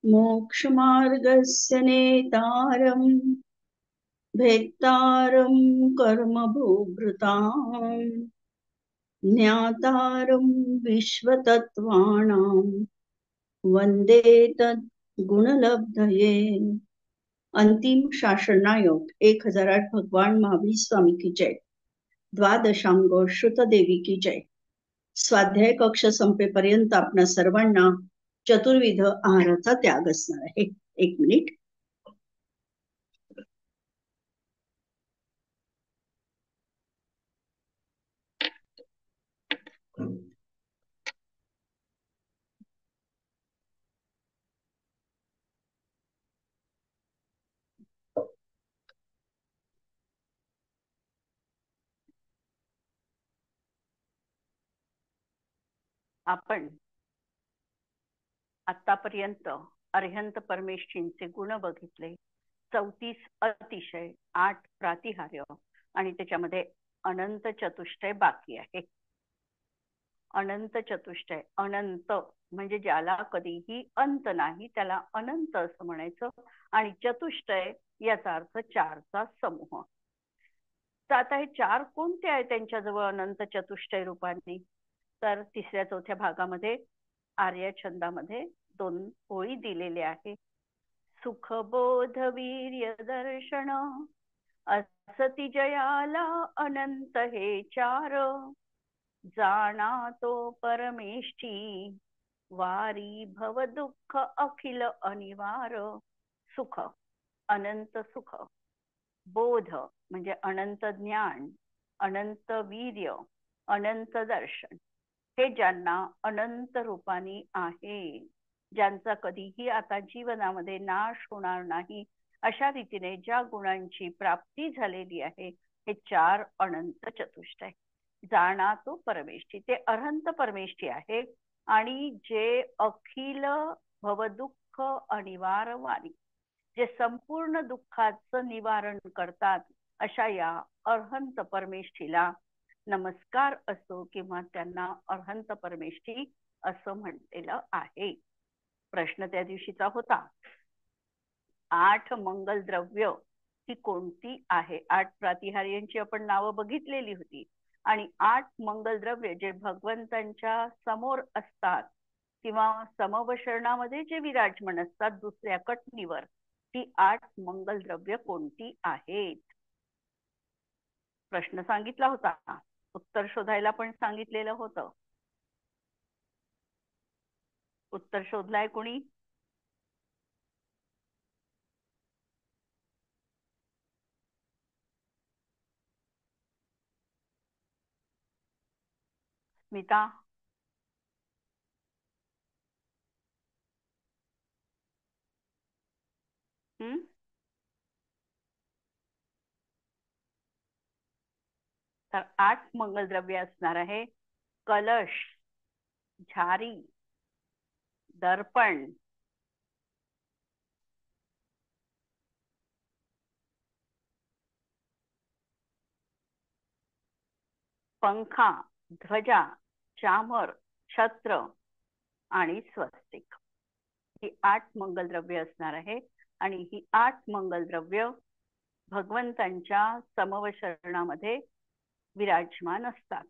मोक्षमार्गस्य नेतारम् भेत्तारं कर्मभोभृताम् ज्ञातारं विश्वतत्त्वानां वंदे तद्गुणलब्धये। अंतिम शासनायोग 1008 भगवान महावीर स्वामी की जय। द्वादशांग श्रुत देवी की जय। स्वाध्याय कक्ष संपेपर्यंत आपणा सर्वांना चतुर्विध आहाराचा त्याग असणार आहे. एक मिनिट. आपण आतापर्यंत अरिहंत परमेश्वरींचे गुण बघितले. 34 अतिशय, 8 प्रातिहार्य आणि त्याच्यामध्ये अनंत चतुष्टय बाकी आहे. अनंत चतुष्टय, अनंत म्हणजे ज्याला कधीही अंत नाही त्याला अनंत असं म्हणायचं. आणि चतुष्टय याचा अर्थ चारचा समूह. तर आता हे चार कोणते आहे त्यांच्याजवळ अनंत चतुष्टय रूपाने? तर तिसऱ्या चौथ्या भागामध्ये आर्य छंदामध्ये 2 ओळी दिलेल्या आहे. सुखबोध वीर्य दर्शन असती जयाला अनंत हे चार जाणा तो परमेष्ठी वारी भव दुःख अखिल अनिवार. सुख, अनंत सुख. बोध म्हणजे अनंत ज्ञान, अनंत वीर्य, अनंत दर्शन. हे ज्यांना अनंत रूपाने आहे, ज्यांचा कधीही आता जीवनामध्ये नाश होणार नाही अशा रीतीने ज्या गुणांची प्राप्ती झालेली आहे, हे चार अनंत चतुष्टय. जाणा तो परमेष्ठी, ते अनंत परमेष्ठी आहे. आणि जे अखिल भवदुःख अनिवार वारी, जे संपूर्ण दुःखाचं निवारण करतात, अशा या अरहंत परमेष्ठीला नमस्कार असो किंवा त्यांना अरहंत परमेष्ठी असं म्हटलेलं आहे. प्रश्न त्या दिवशीचा होता, 8 मंगल द्रव्य ही कोणती आहे? 8 प्रातिहार्यांची आपण नावं बघितलेली होती. आणि 8 मंगल द्रव्य जे भगवंतांच्या समोर असतात किंवा समवशरणामध्ये जे विराजमान असतात दुसऱ्या कटणीवर, ती 8 मंगल द्रव्य कोणती आहेत? प्रश्न सांगितला होता, उत्तर शोधायला पण सांगितलेलं होतं. उत्तर शोधलाय कोणी? स्मिता? तर 8 मंगल द्रव्य असणार आहे. कलश, झारी, दर्पण, पंखा, ध्वजा, चामर, छत्र आणि स्वस्तिक. ही 8 मंगल द्रव्य असणार आहे. आणि ही 8 मंगल द्रव्य भगवंतांच्या समवशरणामध्ये विराजमान असतात.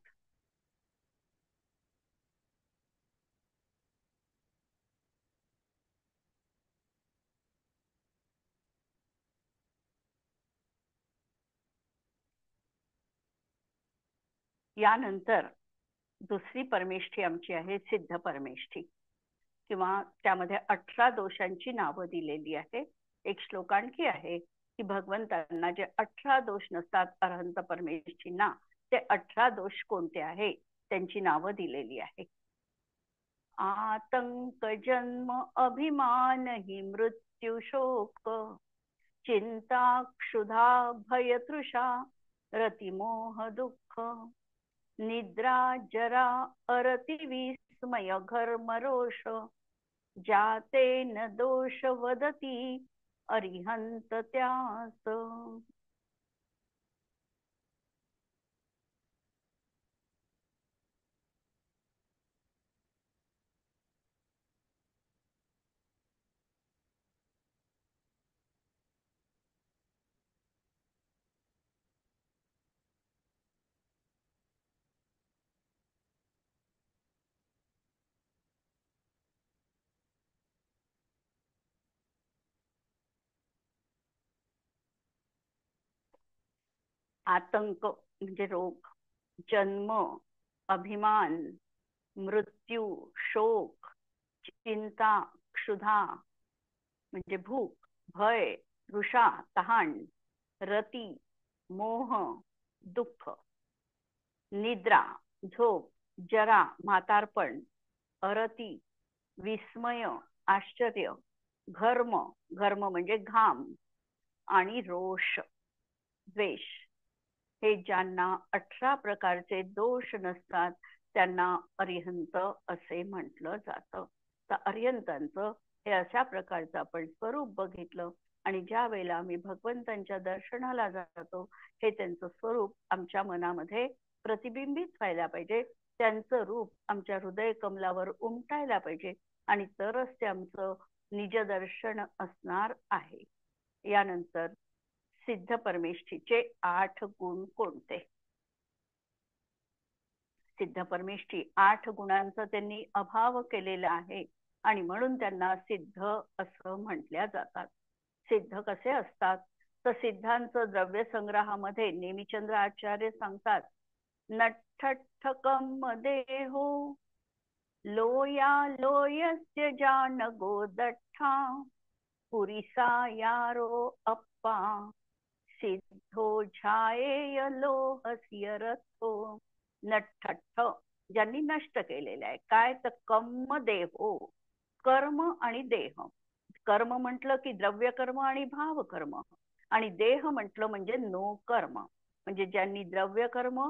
यानंतर दुसरी परमेष्ठी आमची आहे सिद्ध परमेष्ठी, किंवा त्यामध्ये 18 दोषांची नावं दिलेली आहे. एक श्लोक आणखी आहे की भगवंतांना जे 18 दोष नसतात अरहंत परमेष्ठींना, ते 18 दोष कोणते आहे त्यांची नावं दिलेली आहे. आतंक, जन्म, अभिमान ही मृत्यू, शोक, चिंता, क्षुधा, भय, तृषा, रतिमोह, दुःख, निद्रा, जरा, अरति, विस्मय, घर्म, रोष, जाते न दोष वदती अरिहंत त्यास. आतंक म्हणजे रोग, जन्म, अभिमान, मृत्यू, शोक, चिंता, क्षुधा म्हणजे भूक, भय, तृषा, तहान, रती, मोह, दुःख, निद्रा, झोप, जरा, म्हातारपण, अरती, विस्मय, आश्चर्य, घर्म, घर्म म्हणजे घाम, आणि रोष, द्वेष. हे ज्यांना 18 प्रकारचे दोष नसतात त्यांना अरिहंत असे म्हटलं जातं. तर अरिहंतांचं हे अशा प्रकारचं आपण स्वरूप बघितलं, आणि ज्या वेळेला आम्ही भगवंतांच्या दर्शनाला जातो हे त्यांचं स्वरूप आमच्या मनामध्ये प्रतिबिंबित व्हायला पाहिजे, त्यांचं रूप आमच्या हृदय कमलावर उमटायला पाहिजे, आणि तरच ते आमचं निज दर्शन असणार आहे. यानंतर सिद्ध परमेष्ठीचे 8 गुण कोणते? सिद्ध परमेष्ठी 8 गुणांचा त्यांनी अभाव केलेला आहे, आणि म्हणून त्यांना सिद्ध असं म्हटल्या जातात. सिद्ध कसे असतात तर सिद्धांचं द्रव्य संग्रहामध्ये नेमिचंद्र आचार्य सांगतात, नठठकम देहो लोया लोयस्य जान गोदठा पुरिसा यारो अप्पा सिद्धो झाये लोहस्य रथो. नठठठ ज्यांनी नष्ट केलेलं आहे. काय तर कम्म देहो, कर्म आणि देह. कर्म म्हटलं की द्रव्य कर्म आणि भाव कर्म, आणि देह म्हटलं म्हणजे नो कर्म, म्हणजे ज्यांनी द्रव्य कर्म,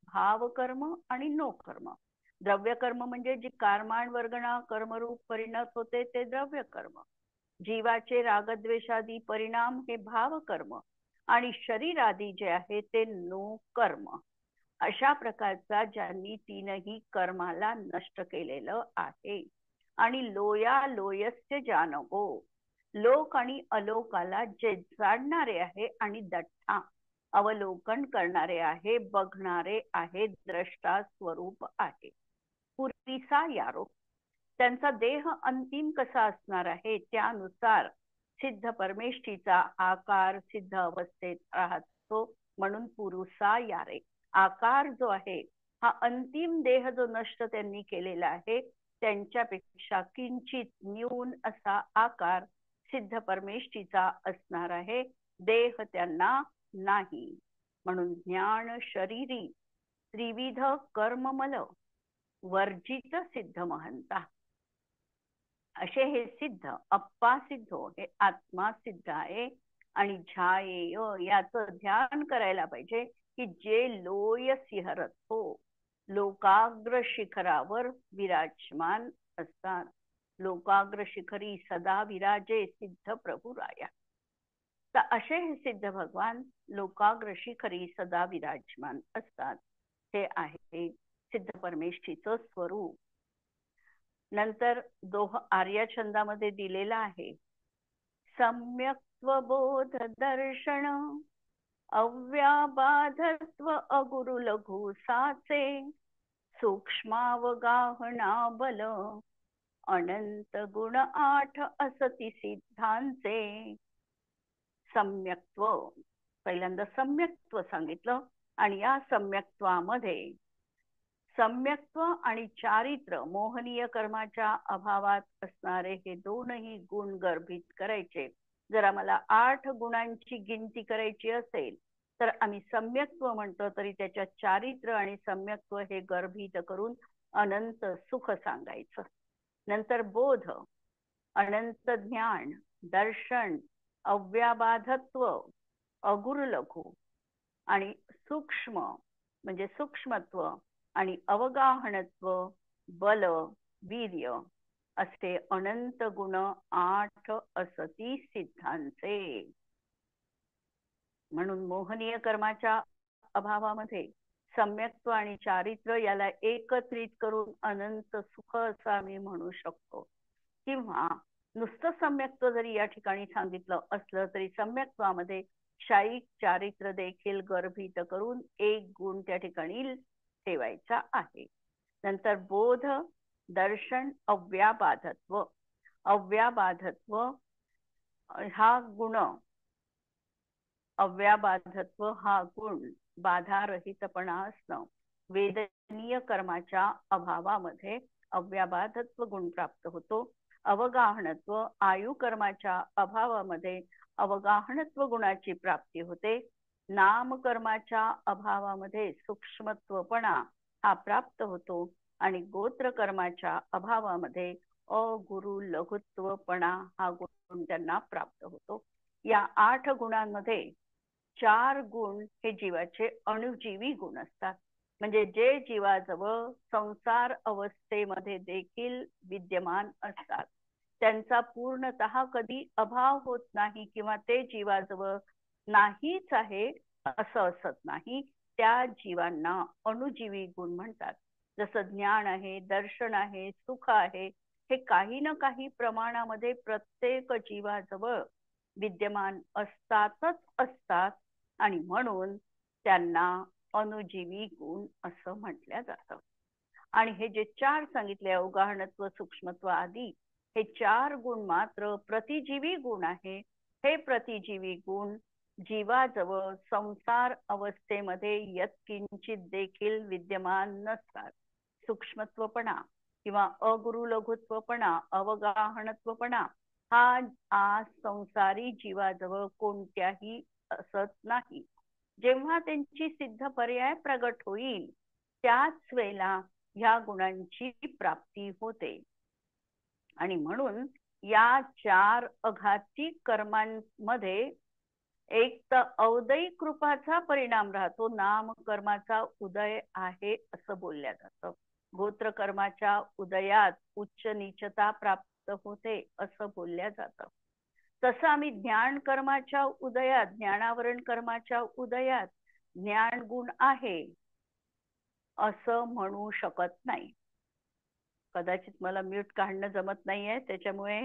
भाव कर्म आणि नो कर्म. द्रव्य कर्म म्हणजे जी कर्माण वर्गणा कर्मरूप परिणत होते ते द्रव्य कर्म, जीवाचे रागद्वेषादी परिणाम हे भाव कर्म, आणि शरीरादी जे आहे ते नो कर्म. अशा प्रकारचा ज्यांनी तीनही कर्माला नष्ट केलेलं आहे. आणि लोया लोयस्य जानको, लोक आणि अलोकाला जे जाणणारे आहे, आणि दठ्ठा अवलोकन करणारे आहे, बघणारे आहे, द्रष्टा स्वरूप आहे. पुरीसा यारो, त्यांचा देह अंतिम कसा असणार आहे त्यानुसार सिद्ध परमेष्ठीचा आकार सिद्ध अवस्थेत राहतो, म्हणून पुरुषा यारे. आकार जो आहे हा अंतिम देह जो नष्ट त्यांनी केलेला आहे त्यांच्यापेक्षा किंचित न्यून असा आकार सिद्ध परमेष्ठीचा असणार आहे, देह त्यांना नाही. म्हणून ज्ञान शरीरी त्रिविध कर्ममल वर्जित सिद्ध महंता, असे हे सिद्ध. अप्पा सिद्धो हे आत्मा सिद्ध आहे, आणि झायेय याचं ध्यान करायला पाहिजे की जे लोय सिंहरथ हो, लोकाग्र शिखरावर विराजमान असतात. लोकाग्र शिखरी सदा विराजे सिद्ध प्रभू राया. तर असे हे सिद्ध भगवान लोकाग्र शिखरी सदा विराजमान असतात. हे आहे सिद्ध परमेष्ठीचं स्वरूप. नंतर दोह आर्या छंदामध्ये दिलेला आहे, सम्यक्त्वबोध दर्शन अव्याबाधत्व अगुरु लघु साचे सूक्ष्मावगाहना बल अनंत गुण 8 असती सिद्धांचे. सम्यक्त्व, पहिल्यांदा सम्यक्त्व सांगितलं, आणि या सम्यक्त्वामध्ये सम्यक्त्व आणि चारित्र मोहनीय कर्माच्या अभावात असणारे हे दोनही गुण गर्भित करायचे. जर आम्हाला 8 गुणांची गिनती करायची असेल तर आम्ही सम्यक्त्व म्हणतो, तरी त्याच्या चारित्र आणि सम्यक्त्व हे गर्भित करून अनंत सुख सांगायचं. नंतर बोध, अनंत ज्ञान, दर्शन, अव्याबाधत्व, अगुरु लघु, आणि सूक्ष्म म्हणजे सूक्ष्मत्व, आणि अवगाहनत्व, बल, वीर्य, असे अनंत गुण 8 असती सिद्धांचे. म्हणून मोहनीय कर्माच्या अभावामध्ये सम्यक्त्व आणि चारित्र याला एकत्रित करून अनंत सुख असं आम्ही म्हणू शकतो. किंवा नुसतं सम्यक्त्व जरी या ठिकाणी सांगितलं असलं तरी सम्यक्त्वामध्ये शाईक चारित्र देखील गर्भित करून एक गुण त्या ठिकाणी ठेवायचा आहे. नंतर बोध, दर्शन, अव्याबाधत्व. अव्याबाधत्व हा गुण, अव्याबाधत्व हा गुण बाधारहितपणा असणं, वेदनीय कर्माच्या अभावामध्ये अव्याबाधत्व गुण प्राप्त होतो. अवगाहनत्व, आयु कर्माच्या अभावामध्ये अवगाहनत्व गुणाची प्राप्ती होते. नामकर्माच्या अभावामध्ये सूक्ष्मत्वपणा हा प्राप्त होतो आणि गोत्र कर्माच्या अभावामध्ये अगुरु लघुत्वपणा हा गुण त्यांना प्राप्त होतो. या 8 गुणांमध्ये 4 गुण हे जीवाचे अणुजीवी गुण असतात. म्हणजे जे जीवाजवळ संसार अवस्थेमध्ये देखील विद्यमान असतात, त्यांचा पूर्णतः कधी अभाव होत नाही किंवा ते जीवाजवळ नाहीच आहे असं असत नाही. त्या जीवांना अणुजीवी गुण म्हणतात. जसं ज्ञान आहे, दर्शन आहे, सुख आहे, हे काही ना काही प्रमाणामध्ये प्रत्येक जीवाजवळ विद्यमान असतातच असतात आणि म्हणून त्यांना अणुजीवी गुण असं म्हटलं जातं. आणि हे जे 4 सांगितले, अवगाहनत्व, सूक्ष्मत्व आदी, हे 4 गुण मात्र प्रतिजीवी गुण आहे. हे प्रतिजीवी गुण जीवाजवळ संसार अवस्थेमध्ये यत्किंचित देखील विद्यमान नसतात. सूक्ष्मत्वपणा किंवा अगुरु लघुत्वपणा, अवगाहनत्वपणा हा आज संसारी जीवाजवळ कोणत्याही असत नाही. जेव्हा त्यांची सिद्ध पर्याय प्रगट होईल त्याच वेळेला ह्या गुणांची प्राप्ती होते. आणि म्हणून या 4 अघाती कर्मांमध्ये एक तर औदयिक कृपाचा परिणाम राहतो, नाम कर्माचा उदय आहे असं बोलल्या जातं. गोत्र कर्माच्या उदयात उच्च नीचता प्राप्त होते असं बोलल्या जातं. तसं आम्ही ज्ञान कर्माच्या उदयात, ज्ञानावरण कर्माच्या उदयात ज्ञान गुण आहे असं म्हणू शकत नाही. कदाचित मला म्यूट काढणं जमत नाहीये, त्याच्यामुळे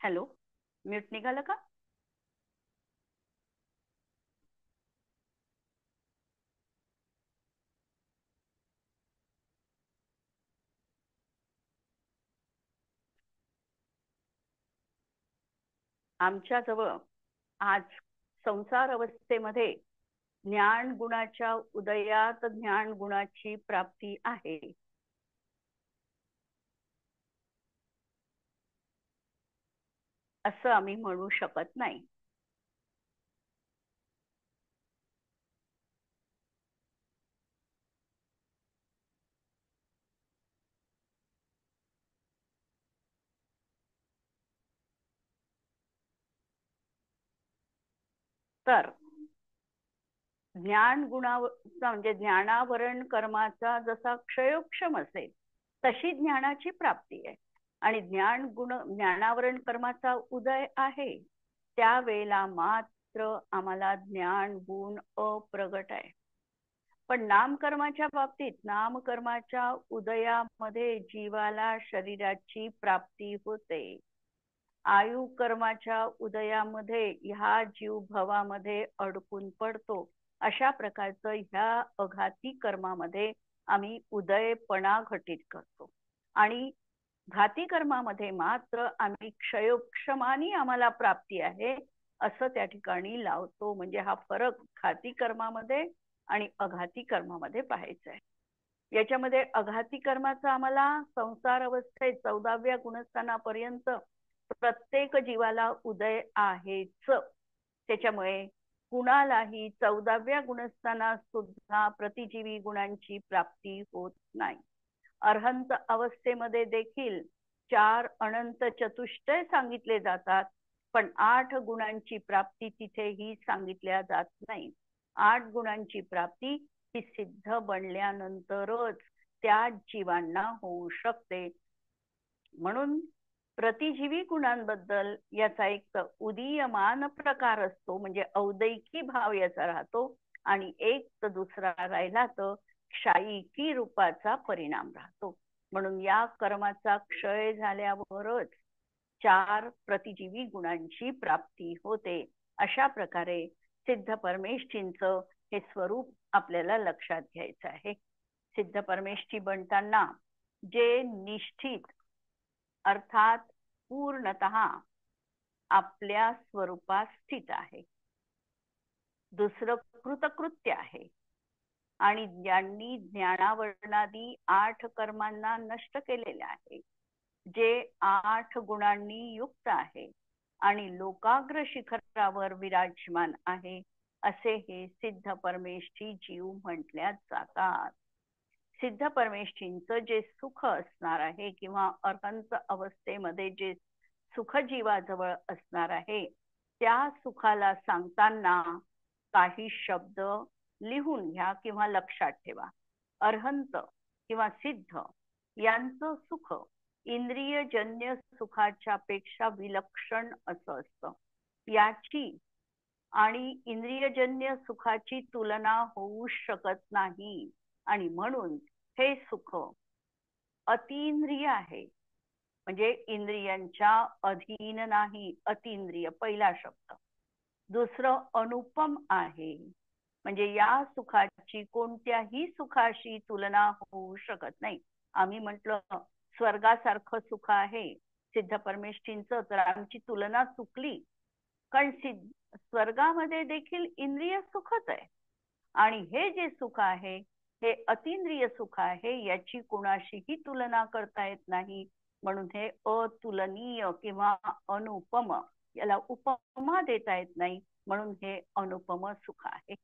हॅलो, म्यूट निघालं का? आमच्याजवळ आज संसार अवस्थेमध्ये ज्ञान गुणाच्या उदयात ज्ञान गुणाची प्राप्ती आहे असं आम्ही म्हणू शकत नाही. तर ज्ञान गुणाचा म्हणजे ज्ञानावरण कर्माचा जसा क्षयोक्षम असेल तशी ज्ञानाची प्राप्ती आहे. आणि ज्ञानावरण कर्माचा उदय आहे त्यावेळेला मात्र आम्हाला ज्ञान गुण अप्रगट आहे. पण नामकर्माच्या बाबतीत नामकर्माच्या उदयामध्ये जीवाला शरीराची प्राप्ती होते. आयु कर्माच्या उदयामध्ये ह्या जीव भवामध्ये अडकून पडतो. अशा प्रकारचं ह्या अघाती कर्मामध्ये आम्ही उदयपणा घटित करतो. आणि घाती कर्मामध्ये मात्र आम्ही क्षयोक्षमानी आम्हाला प्राप्ती आहे असं त्या ठिकाणी लावतो. म्हणजे हा फरक घाती कर्मामध्ये आणि अघाती कर्मामध्ये पाहायचा आहे. याच्यामध्ये अघाती कर्माचा आम्हाला संसार अवस्थेत 14व्या गुणस्थानापर्यंत प्रत्येक जीवाला उदय आहेच. त्याच्यामुळे कुणालाही 14व्या गुणस्थानात सुद्धा प्रतिजीवी गुणांची प्राप्ती होत नाही. अर्हंत अवस्थेमध्ये देखील 4 अनंत चतुष्टय सांगितले जातात, पण 8 गुणांची प्राप्ती तिथेही सांगितल्या जात नाही. 8 गुणांची प्राप्ती ही सिद्ध बनल्यानंतरच त्या जीवांना होऊ शकते. म्हणून प्रतिजीवी गुणांबद्दल याचा एक उदीयमान प्रकार असतो, म्हणजे औदैकी भाव याचा राहतो. आणि एक तर दुसरा राहिला तर क्षायिकी रूपाचा परिणाम राहतो. म्हणून या कर्माचा क्षय झाल्यावरच 4 प्रतिजीवी गुणांची प्राप्ती होते. अशा प्रकारे सिद्ध परमेष्ठींचं हे स्वरूप आपल्याला लक्षात घ्यायचं आहे. सिद्ध परमेष्ठी बनताना जे निष्ठित अर्थात पूर्णतः आपल्या स्वरूपात स्थित आहे, दुसरं कृतकृत्य आहे आणि ज्यांनी ज्ञानावरणादी 8 कर्मांना नष्ट केलेले आहे, जे 8 गुणांनी युक्त आहे आणि लोकाग्र शिखरावर विराजमान आहे, असे हे सिद्ध परमेष्ठी जीव म्हटल्या जातात. सिद्ध परमेष्ठींचं जे सुख असणार आहे किंवा अर्हंत अवस्थेमध्ये जे सुख जीवाजवळ असणार आहे, त्या सुखाला सांगताना काही शब्द लिहून घ्या किंवा लक्षात ठेवा. अर्हंत किंवा सिद्ध यांचं सुख इंद्रियजन्य सुखाच्या पेक्षा विलक्षण असं असतं. याची आणि इंद्रियजन्य सुखाची तुलना होऊ शकत नाही आणि म्हणून हे सुख अतींद्रिय आहे, म्हणजे इंद्रियांच्या अधीन नाही. अतींद्रिय पहिला शब्द. दुसरं अनुपम आहे, म्हणजे या सुखाची कोणत्याही सुखाशी तुलना होऊ शकत नाही. आम्ही म्हटलं स्वर्गासारखं सुख आहे सिद्ध परमेष्ठींचं, तर आमची तुलना चुकली. कारण स्वर्गामध्ये देखील इंद्रिय सुखच आहे आणि हे जे सुख आहे हे अतींद्रिय सुख आहे, याची कोणाशीही तुलना करता येत नाही. म्हणून हे अतुलनीय किंवा अनुपम, याला उपमा देता येत नाही, म्हणून हे अनुपम सुख आहे.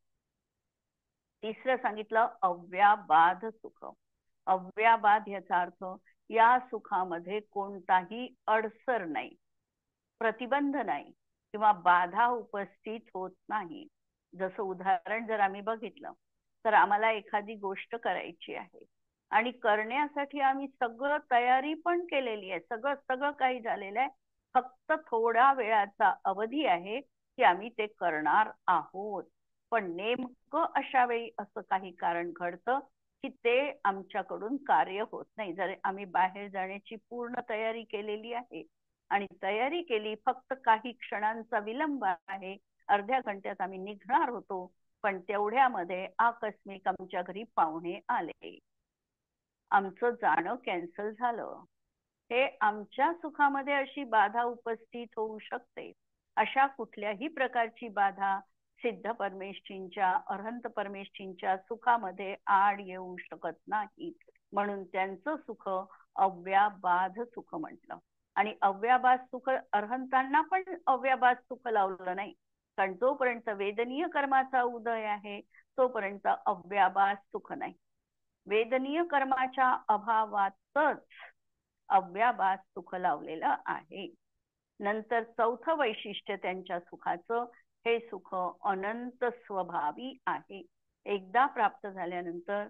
तिसरं सांगितलं अव्याबाध सुख. अव्याबाध याचा अर्थ या सुखामध्ये कोणताही अडसर नाही, प्रतिबंध नाही किंवा बाधा उपस्थित होत नाही. जसं उदाहरण जर आम्ही बघितलं तर आम्हाला एखादी गोष्ट करायची आहे आणि करण्यासाठी आम्ही सगळं तयारी पण केलेली आहे, सगळं काही झालेलं आहे, फक्त थोडा वेळाचा अवधी आहे की आम्ही ते करणार आहोत. पण नेमकं अशा वेळी असं काही कारण घडतं की ते आमच्याकडून कार्य होत नाही. जर आम्ही बाहेर जाण्याची पूर्ण तयारी केलेली आहे आणि तयारी केली, फक्त काही क्षणांचा विलंब आहे, अर्ध्या घंट्यात आम्ही निघणार होतो, पण तेवढ्यामध्ये आकस्मिक आमच्या घरी पाहुणे आले, आमचं जाणं कॅन्सल झालं. हे आमच्या सुखामध्ये अशी बाधा उपस्थित होऊ शकते. अशा कुठल्याही प्रकारची बाधा सिद्ध परमेष्ठींच्या अर्हंत परमेष्ठींच्या सुखामध्ये आड येऊ शकत नाही, म्हणून त्यांचं सुख अव्याबाध सुख म्हटलं. आणि अव्याबाध सुख अर्हंतांना पण अव्याबाध सुख लावलं नाही, कारण जोपर्यंत वेदनीय कर्माचा उदय आहे तोपर्यंत अव्याबाध सुख नाही. वेदनीय कर्माच्या अभावातच अव्याबाध सुख लावलेलं आहे. नंतर चौथं वैशिष्ट्य त्यांच्या सुखाचं, हे सुख अनंत स्वभावी आहे. एकदा प्राप्त झाल्यानंतर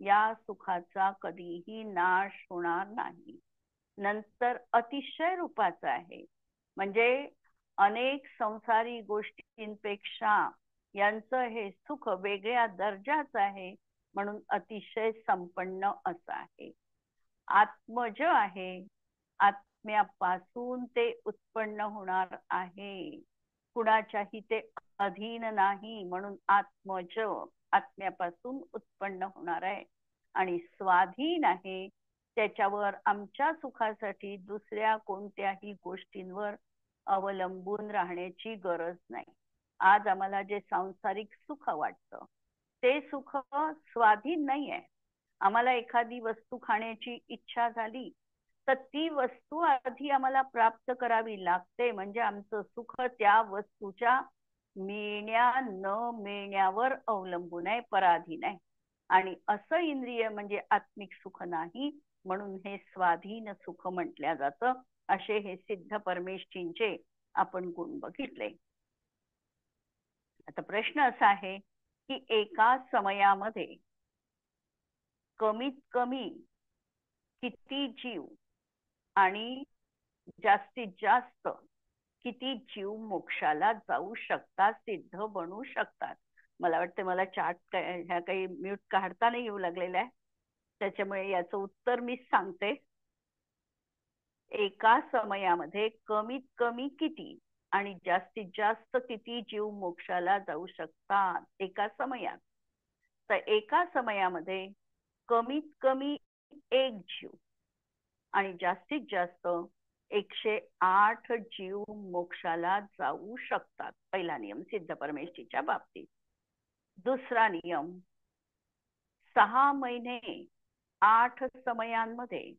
या सुखाचा कधीही नाश होणार नाही. नंतर अतिशय रूपाचं आहे, म्हणजे अनेक संसारी गोष्टींपेक्षा यांचं हे सुख वेगळ्या दर्जाचं आहे, म्हणून अतिशय संपन्न असं आहे. आत्मज आहे, आत्म्यापासून ते उत्पन्न होणार आहे, कुणाच्याही ते अधीन नाही, म्हणून आत्मज आत्म्यापासून उत्पन्न होणार आहे. आणि स्वाधीन आहे, त्याच्यावर आमच्या सुखासाठी दुसऱ्या कोणत्याही गोष्टींवर अवलंबून राहण्याची गरज नाही. आज आम्हाला जे सांसारिक सुख वाटतं ते सुख स्वाधीन नाही आहे. आम्हाला एखादी वस्तू खाण्याची इच्छा झाली तर ती वस्तू आधी आम्हाला प्राप्त करावी लागते, म्हणजे आमचं सुख त्या वस्तूच्या मिळण्या न मिळण्यावर अवलंबून आहे, पराधीन आहे. आणि असं इंद्रिय म्हणजे आत्मिक सुख नाही, म्हणून हे स्वाधीन सुख म्हटल्या जातं. असे हे सिद्ध परमेष्ठींचे आपण गुण बघितले. आता प्रश्न असा आहे की एका समयामध्ये कमीत कमी किती जीव आणि जास्तीत जास्त किती जीव मोक्षाला जाऊ शकतात, सिद्ध बनू शकतात? मला वाटतं मला चार्ट ह्या काही म्यूट काढता नाही येऊ लागलेला आहे, त्याच्यामुळे याचं उत्तर मीच सांगते. एका समयामध्ये कमीत कमी किती आणि जास्तीत जास्त किती जीव मोक्षाला जाऊ शकतात एका समयात? तर एका समयामध्ये कमीत कमी एक जीव आणि जास्तीत जास्त 108 जीव मोक्षाला जाऊ शकतात. पहिला नियम सिद्ध परमेष्ठीच्या बाबतीत. दुसरा नियम, 6 महिने 8 समयांमध्ये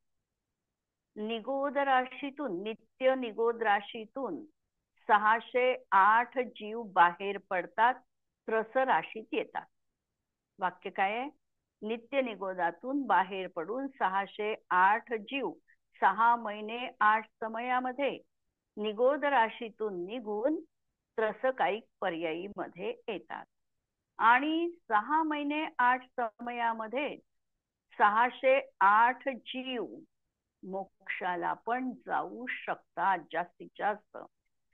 निगोद राशीतून, नित्य निगोद राशीतून 608 जीव बाहेर पडतात, त्रस राशीत येतात. वाक्य काय आहे? नित्य निगोदातून बाहेर पडून 608 जीव 6 महिने 8 समयामध्ये निगोद राशीतून निघून त्रसकायिक पर्यायी मध्ये येतात. आणि 6 महिने 8 समयामध्ये 608 जीव मोक्षाला पण जाऊ शकतात. जास्तीत जास्त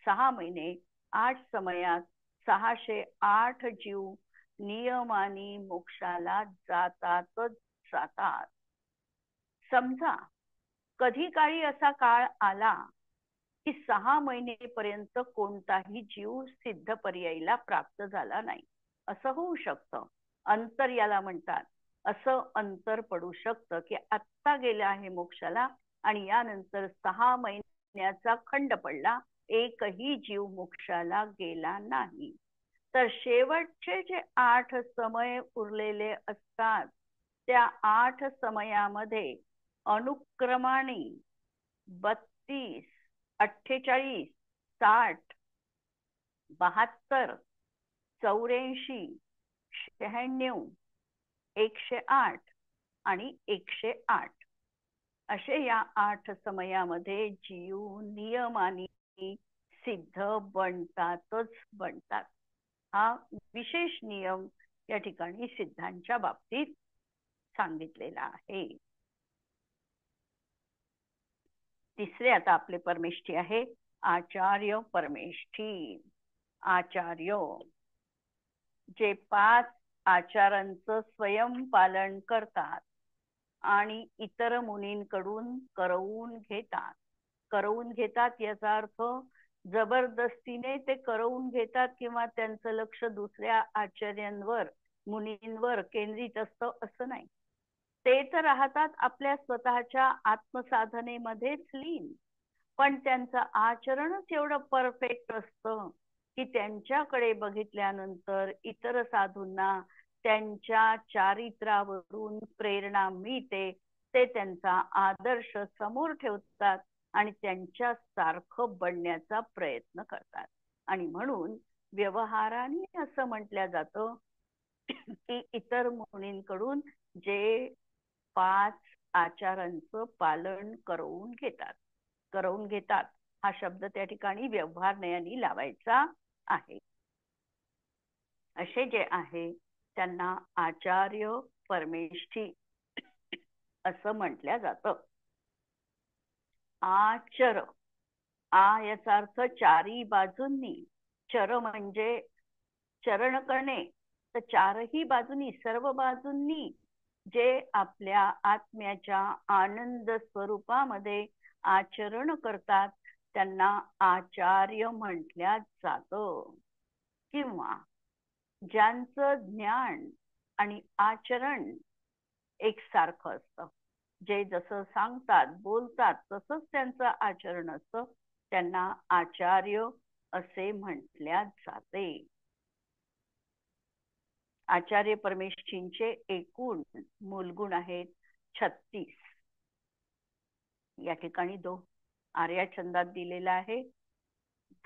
6 महिने 8 समयात 608 जीव नियमाने मोक्षाला जातातच जातात. समजा कधी काळी असा काळ आला की 6 महिनेपर्यंत कोणताही जीव सिद्ध पर्यायीला प्राप्त झाला नाही. असं होऊ शकतं. अंतर याला म्हणतात. असं अंतर पडू शकतं की आत्ता गेला आहे मोक्षाला आणि यानंतर 6 महिन्याचा खंड पडला, एकही जीव मोक्षाला गेला नाही. तर शेवटचे जे 8 समय उरलेले असतात, त्या 8 समयामध्ये अनुक्रमाने 32, 48, 60, 72, 84, 96, 108 आणि 108 असे या 8 समयामध्ये जीव नियमाने सिद्ध बनतातच बनतात. हा विशेष नियम या ठिकाणी सिद्धांच्या बाबतीत सांगितलेला आहे. तिसरे आता आपले परमेष्ठी आहे आचार्य परमेष्ठी. आचार्य जे 5 आचारांचं स्वयं पालन करतात आणि इतर मुनींकडून करवून घेतात याचा अर्थ जबरदस्तीने ते करवून घेतात किंवा त्यांचं लक्ष दुसऱ्या आचार्यांवर, मुनींवर केंद्रित असतं असं नाही. ते तर राहतात आपल्या स्वतःच्या आत्मसाधनेमध्येच लीन, पण त्यांचं आचरणच एवढं परफेक्ट असतं की त्यांच्याकडे बघितल्यानंतर इतर साधूंना त्यांच्या चारित्र्यावरून प्रेरणा मिळते. ते त्यांचा आदर्श समोर ठेवतात आणि त्यांच्या सारखं बनण्याचा प्रयत्न करतात. आणि म्हणून व्यवहाराने असं म्हटलं जातं की इतर मुनींकडून जे 5 आचारांचं पालन करवून घेतात हा शब्द त्या ठिकाणी व्यवहार नयाने लावायचा आहे. असे जे आहे त्यांना आचार्य परमेष्ठी असं म्हटलं जातं. आचर, आ याचा अर्थ चारी बाजूंनी, चर म्हणजे चरण करणे, तर चारही बाजूंनी, सर्व बाजूंनी जे आपल्या आत्म्याच्या आनंद स्वरूपामध्ये आचरण करतात त्यांना आचार्य म्हटल्या जातं. किंवा ज्यांचं ज्ञान आणि आचरण एकसारखं असतं, जे जसं सांगतात बोलतात तसंच त्यांचं आचरण असतं, त्यांना आचार्य असे म्हटल्या जाते. आचार्य परमेष्ठींचे एकूण मूलगुण आहेत 36. या ठिकाणी आर्या छंदात दिलेला आहे.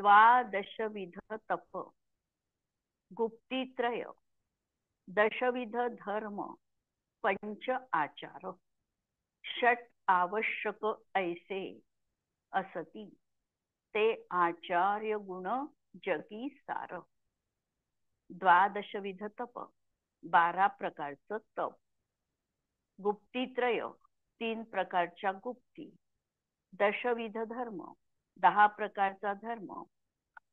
12 तप, गुप्तीत्रय, 10 धर्म, 5 आचार, 6 आवश्यक ऐसे असती, ते आचार्य गुण जगी सार. 12 तप, 12 प्रकारचं तप, गुप्तीत्रय 3 प्रकारच्या गुप्ती, 10 धर्म 10 प्रकारचा धर्म,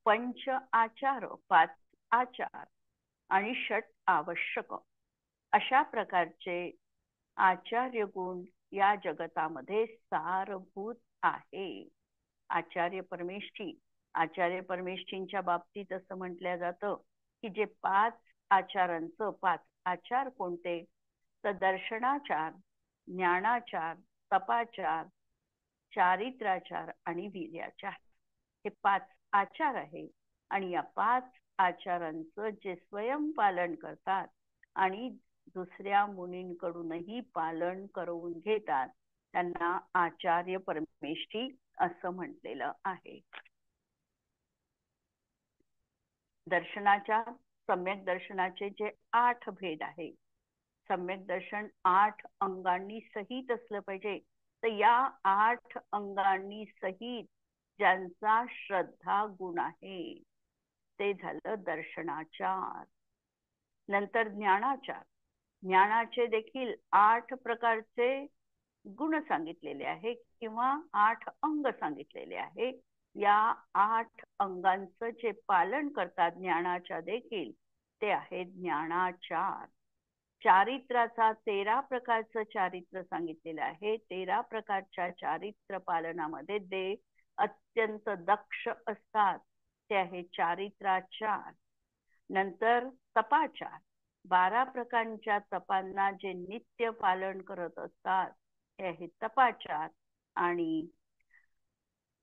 5 आचार 5 आचार आणि 6 आवश्यक अशा प्रकारचे आचार्य गुण या जगतामध्ये सारभूत आहे. आचार्य परमेष्ठी आचार्य परमेश्वरींच्या बाबतीत असं म्हटलं जातं की जे 5 आचारांचं 5 आचार कोणते, तर दर्शनाचार, ज्ञानाचार, तपाचार, चारित्राचार आणि वीर्याचार, हे 5 आचार आहे. आणि या 5 आचारांचं जे स्वयं पालन करतात आणि दुसऱ्या मुनींकडूनही पालन करून घेतात त्यांना आचार्य परमेष्ठी असं म्हटलेलं आहे. दर्शनाच्या सम्यक दर्शनाचे जे 8 भेद आहे, सम्यक दर्शन 8 अंगांनी सहित असलं पाहिजे. तर या 8 अंगांनी सहित ज्यांचा श्रद्धा गुण आहे ते झालं दर्शनाचार. नंतर ज्ञानाचार, ज्ञानाचे देखील 8 प्रकारचे गुण सांगितलेले आहे किंवा 8 अंग सांगितलेले आहे. या 8 अंगांचं जे पालन करतात ज्ञानाच्या देखील ते आहे ज्ञानाचार. चारित्राचा 13 प्रकारचं चारित्र सांगितलेलं आहे. 13 प्रकारच्या चारित्र पालनामध्ये ते अत्यंत दक्ष असतात, ते आहे चारित्राचार. नंतर तपाचार, 12 प्रकारच्या तपांना जे नित्य पालन करत असतात ते आहे तपाचार. आणि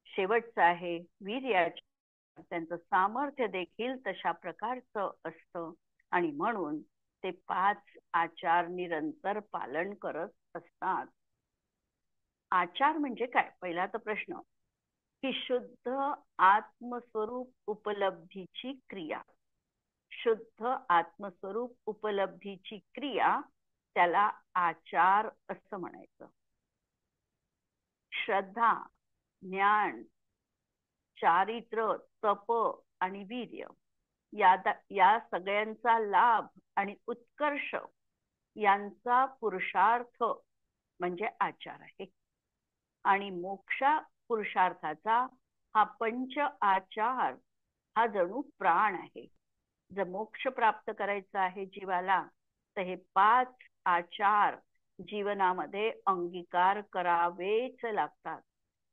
शेवटचं आहे वीर्याचार, त्यांचं सामर्थ्य देखील तशा प्रकारचं असतं आणि म्हणून ते 5 आचार निरंतर पालन करत असतात. आचार म्हणजे काय, पहिला तर प्रश्न की शुद्ध आत्मस्वरूप उपलब्धीची क्रिया. शुद्ध आत्मस्वरूप उपलब्धीची क्रिया त्याला आचार असं म्हणायचं. श्रद्धा, ज्ञान, चारित्र, तप आणि वीर्य या सगळ्यांचा लाभ आणि उत्कर्ष यांचा पुरुषार्थ म्हणजे आचार आहे. आणि मोक्षा पुरुषार्थाचा हा पंच आचार हा जणू प्राण आहे. जर मोक्ष प्राप्त करायचा आहे जीवाला तर हे 5 आचार जीवनामध्ये अंगीकार करावेच लागतात.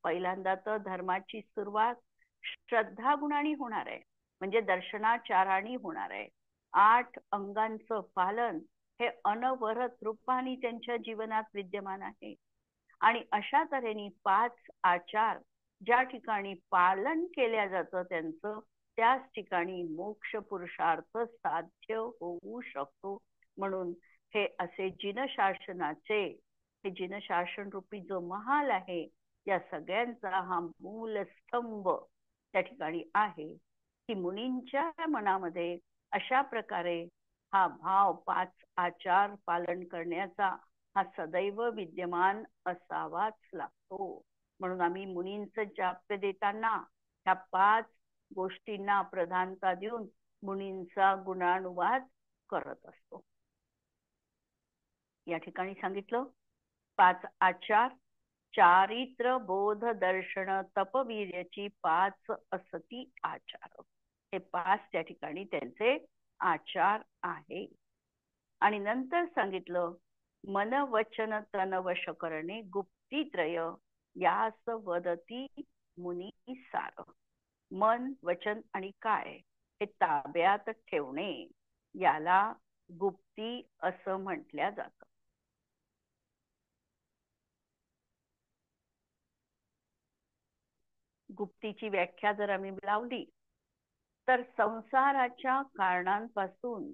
पहिल्यांदा तर धर्माची सुरुवात श्रद्धा गुणाने होणार आहे, म्हणजे दर्शनाचाराने होणार आहे. 8 अंगांचं पालन हे अनवरत रूपाने त्यांच्या जीवनात विद्यमान आहे. आणि अशा तऱ्हेने 5 आचार ज्या ठिकाणी पालन केल्या जातं त्यांचं, त्याच ठिकाणी मोक्ष पुरुषार्थ साध्य होऊ शकतो. म्हणून हे असे जिनशासनाचे, हे जिनशासन रूपी जो महाल आहे या सगळ्यांचा हा मूल स्तंभ त्या ठिकाणी आहे की मुनींच्या मनामध्ये अशा प्रकारे हा भाव 5 आचार पालन करण्याचा हा सदैव विद्यमान असावाच लागतो. म्हणून आम्ही मुनींचं जाप्य देताना ह्या 5 गोष्टींना प्रधानता देऊन मुनींचा गुणानुवाद करत असतो. या ठिकाणी सांगितलं 5 आचार, चारित्र, बोध, दर्शन, तपवीर्याची 5 असती आचार. हे 5 त्या ठिकाणी त्यांचे आचार आहे. आणि नंतर सांगितलं मन वचन तन वश करणे गुप्तीत्रय यास वदती मुनी सार. मन, वचन आणि काय हे ताब्यात ठेवणे याला गुप्ती असं म्हटल्या जातं. गुप्तीची व्याख्या जर आम्ही लावली तर संसाराच्या कारणांपासून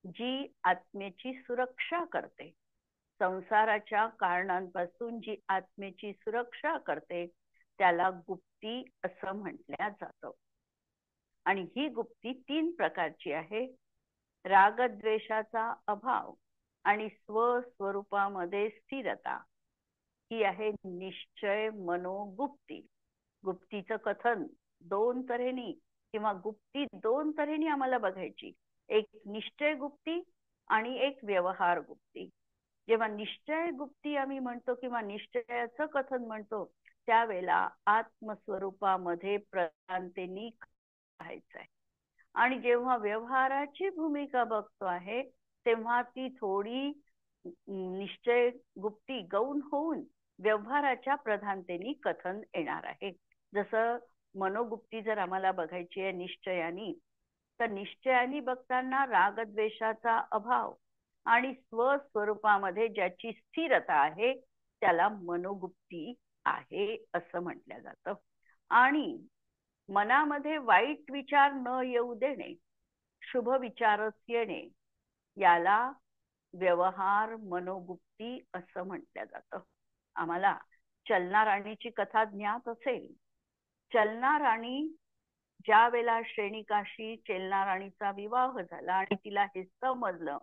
जी आत्मेची सुरक्षा करते, संसाराच्या कारणांपासून जी आत्मेची सुरक्षा करते त्याला गुप्ती असं म्हटल्या जातं. आणि ही गुप्ती 3 प्रकारची आहे. रागद्वेषाचा अभाव आणि स्वस्वरूपामध्ये स्थिरता ही आहे निश्चय मनोगुप्ती. गुप्तीचं कथन 2 तऱ्हेनी किंवा गुप्ती 2 तऱ्हेनी आम्हाला बघायची. एक निश्चय गुप्ती आणि एक व्यवहार गुप्ती. जेव्हा निश्चय गुप्ती आम्ही म्हणतो किंवा निश्चयाचं कथन म्हणतो त्यावेळेला आत्मस्वरूपामध्ये प्रधानतेने राहायचं आहे. आणि जेव्हा व्यवहाराची भूमिका बघतो आहे तेव्हा ती थोडी निश्चय गुप्ती गौण होऊन व्यवहाराच्या प्रधानतेने कथन येणार आहे. जसं मनोगुप्ती जर आम्हाला बघायची आहे निश्चयानी, तर निश्चयानी बघताना रागद्वेषाचा अभाव आणि स्वस्वरूपामध्ये ज्याची स्थिरता आहे त्याला मनोगुप्ती आहे असं म्हटलं जातं. आणि मनामध्ये वाईट विचार न येऊ देणे, शुभ विचारच येणे, याला व्यवहार मनोगुप्ती असं म्हटलं जातं. आम्हाला चलना राणीची कथा ज्ञात असेल. चलना राणी ज्या वेळेला श्रेणिकाशी चलना राणीचा विवाह झाला आणि तिला हे समजलं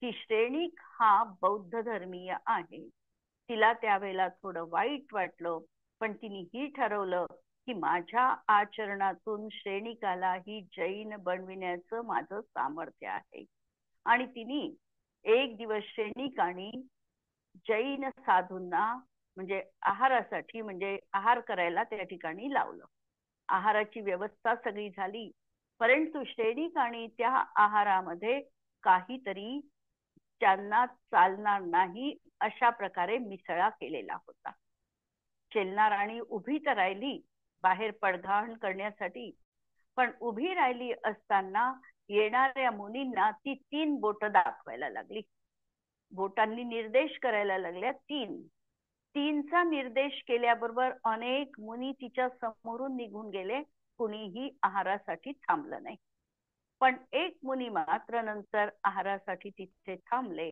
की श्रेणिक हा बौद्ध धर्मीय आहे, तिला त्यावेळेला थोडं वाईट वाटलं. पण तिने ही ठरवलं की माझ्या आचरणातून श्रेणिकालाही जैन बनविण्याचं माझं सामर्थ्य आहे. आणि तिने एक दिवस श्रेणिकाने जैन साधूंना म्हणजे आहारासाठी म्हणजे आहार करायला त्या ठिकाणी लावलं. आहाराची व्यवस्था सगळी झाली, परंतु श्रेणिकाने त्या आहारामध्ये काहीतरी त्यांना चालणार नाही अशा प्रकारे मिसळा केलेला होता. चलना राणी उभी तर राहिली बाहेर पडघाण करण्यासाठी, पण उभी राहिली असताना येणाऱ्या मुनींना ती 3 बोट दाखवायला लागली. बोटांनी निर्देश करायला लागल्या. 3चा निर्देश केल्याबरोबर अनेक मुनी तिच्या समोरून निघून गेले. कुणीही आहारासाठी थांबलं नाही. पण एक मुनी मात्र नंतर आहारासाठी तिथे थांबले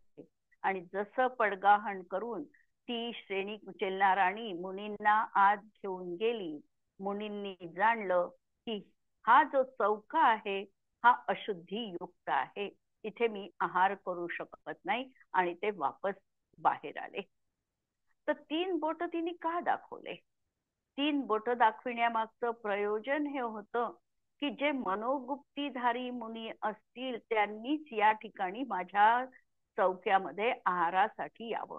आणि जसं पडगाहण करून ती श्रेणी चलना राणी मुनींना आत घेऊन गेली. मुनींनी जाणलं की हा जो चौका आहे हा अशुद्धी युक्त आहे, इथे मी आहार करू शकत नाही, आणि ते वापस बाहेर आले. तर 3 बोट तिने का दाखवले? 3 बोट दाखविण्यामागचं प्रयोजन हे होतं की जे मनोगुप्तीधारी मुनी असतील त्यांनीच या ठिकाणी माझ्या चौक्यामध्ये आहारासाठी यावं,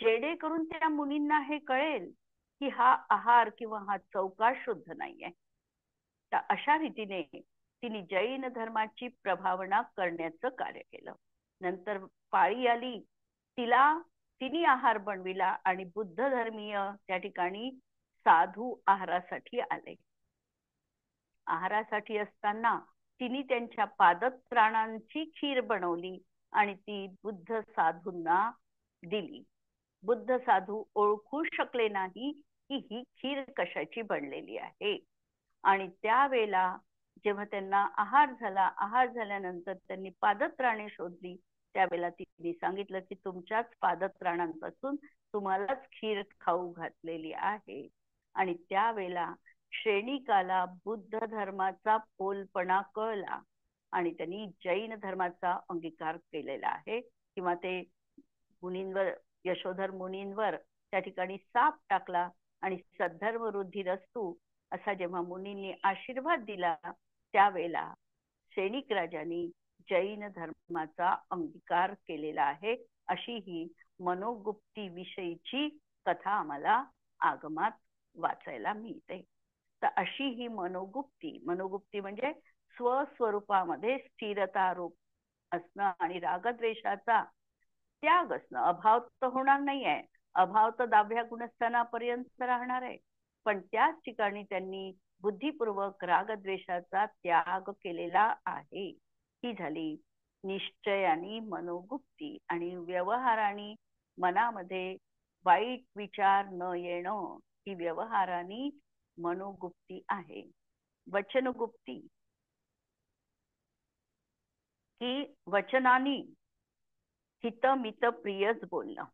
जेणेकरून त्या मुनींना हे कळेल की हा आहार किंवा हा चौका शुद्ध नाहीये. तर अशा रीतीने तिने जैन धर्माची प्रभावना करण्याचं कार्य केलं. नंतर पाळी आली, तिने आहार बनविला आणि बुद्ध धर्मीय त्या ठिकाणी साधू आहारासाठी आले. आहारासाठी असताना तिने त्यांच्या पादत्राणांची खीर बनवली आणि ती बुद्ध साधूंना दिली. बुद्ध साधू ओळखू शकले नाही की ही खीर कशाची बनलेली आहे. आणि त्यावेळेला जेव्हा त्यांना आहार झाला, आहार झाल्यानंतर त्यांनी पादत्राणे शोधली. त्यावेळेला तिने सांगितलं की तुमच्याच पादत्राणांपासून तुम्हालाच खीर खाऊ घातलेली आहे. आणि त्यावेळेला श्रेणिकाला बुद्ध धर्माचा पोलपणा कळला आणि त्यांनी जैन धर्माचा अंगीकार केलेला आहे. किंवा ते मुनींवर, यशोधर मुनींवर त्या ठिकाणी साप टाकला आणि सद्धर्म वृद्धिरस्तु असा जेव्हा मुनींनी आशीर्वाद दिला त्यावेळेला श्रेणिक राजांनी जैन धर्माचा अंगीकार केलेला आहे. अशी ही मनोगुप्ती विषयीची कथा आम्हाला आगमात वाचायला मिळते. तर अशी ही मनोगुप्ती म्हणजे स्वस्वरूपामध्ये स्थिरता रूप असणं आणि रागद्वेषाचा त्याग असणं. अभाव तर होणार नाहीये, अभाव तर 10व्या गुणस्थानापर्यंत राहणार आहे, पण त्याच ठिकाणी त्यांनी बुद्धिपूर्वक रागद्वेषाचा त्याग केलेला आहे. ही झाली निश्चयानी मनोगुप्ती. आणि व्यवहाराने मनामध्ये वाईट विचार न येणं ही व्यवहाराने मनोगुप्ती आहे. वचनगुप्ती की वचनानी हितमित प्रियच बोलणं,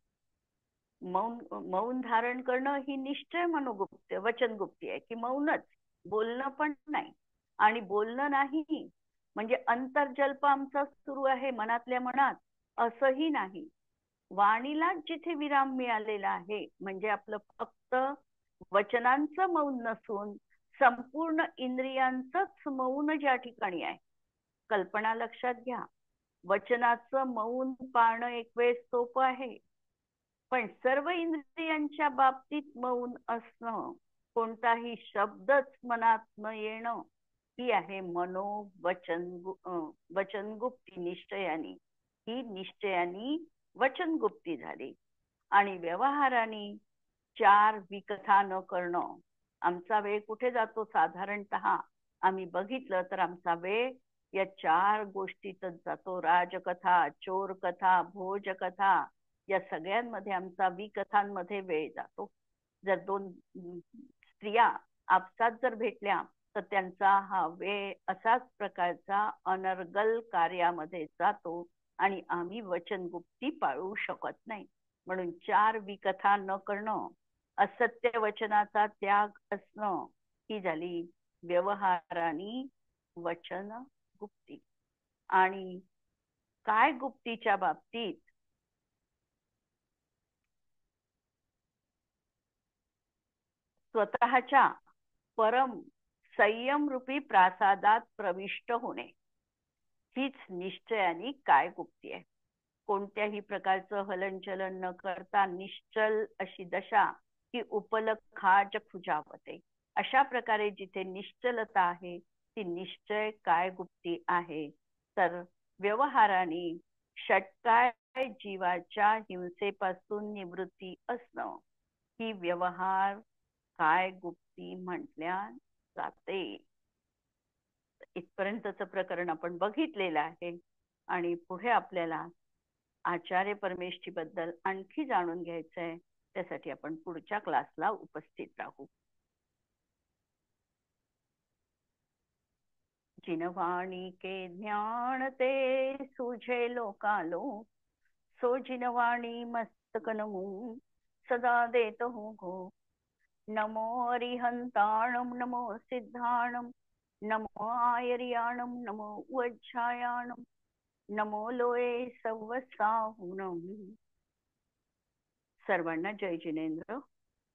मौन धारण करणं ही निश्चय मनोगुप्ती वचनगुप्ती आहे. की मौनच, बोलणं पण नाही. आणि बोलणं नाही म्हणजे अंतर्जल्प आमचा सुरू आहे मनातल्या मनात असंही नाही. वाणीला जिथे विराम मिळालेला आहे, म्हणजे आपलं फक्त वचनांचं मौन नसून संपूर्ण इंद्रियांचंच मौन ज्या ठिकाणी आहे. कल्पना लक्षात घ्या, वचनाचं मौन पाळणं एक वेळ सोपं आहे, पण सर्व इंद्रियांच्या बाबतीत मौन असणं, कोणताही शब्दच मनात न येणं, ही आहे वचनगुप्ती निश्चयानी. ही निश्चयानी वचनगुप्ती झाली. आणि व्यवहाराने 4 विकथा न करणं, आमचा वेळ कुठे जातो साधारणतः आम्ही बघितलं तर आमचा वेळ या 4 गोष्टीतच जातो. राजकथा, चोरकथा, भोजकथा या सगळ्यांमध्ये आमचा विकथांमध्ये वेळ जातो. जर 2 स्त्रिया आपसात जर भेटल्या तर त्यांचा हा वेळ असाच प्रकारचा अनर्गल कार्यामध्ये जातो आणि आम्ही वचनगुप्ती पाळू शकत नाही. म्हणून 4 विकथा न करणं, असत्य वचनाचा त्याग असणं ही झाली व्यवहाराने वचन गुप्ती. आणि काय गुप्तीच्या बाबतीत स्वतःच्या परम संयम रूपी प्रासादात प्रविष्ट होणे हीच निश्चयाने काय गुप्ती आहे. कोणत्याही प्रकारचं हलनचलन न करता निश्चल अशी दशा ही उपलखाज खुजावते. अशा प्रकारे जिथे निश्चलता आहे ती निश्चय काय गुप्ती आहे. तर व्यवहाराने षटकाय जीवाच्या हिंसेपासून निवृत्ती असणं ही व्यवहार काय गुप्ती म्हटल्या जाते. इथपर्यंतचं प्रकरण आपण बघितलेलं आहे आणि पुढे आपल्याला आचार्य परमेष्ठी बद्दल आणखी जाणून घ्यायचंय. त्यासाठी आपण पुढच्या क्लासला उपस्थित राहू. जिनवाणी के ज्ञान ते सुझे लोकालो, सो जिनवाणी मस्तक नमो सदा देत हो गो. नमो अरिहंताणम नमो सिद्धाणम नमो आयर्याणम नमो वज्रायाणम नमो लोये सवसाहुणम. सर्वांना जय जिनेंद्र.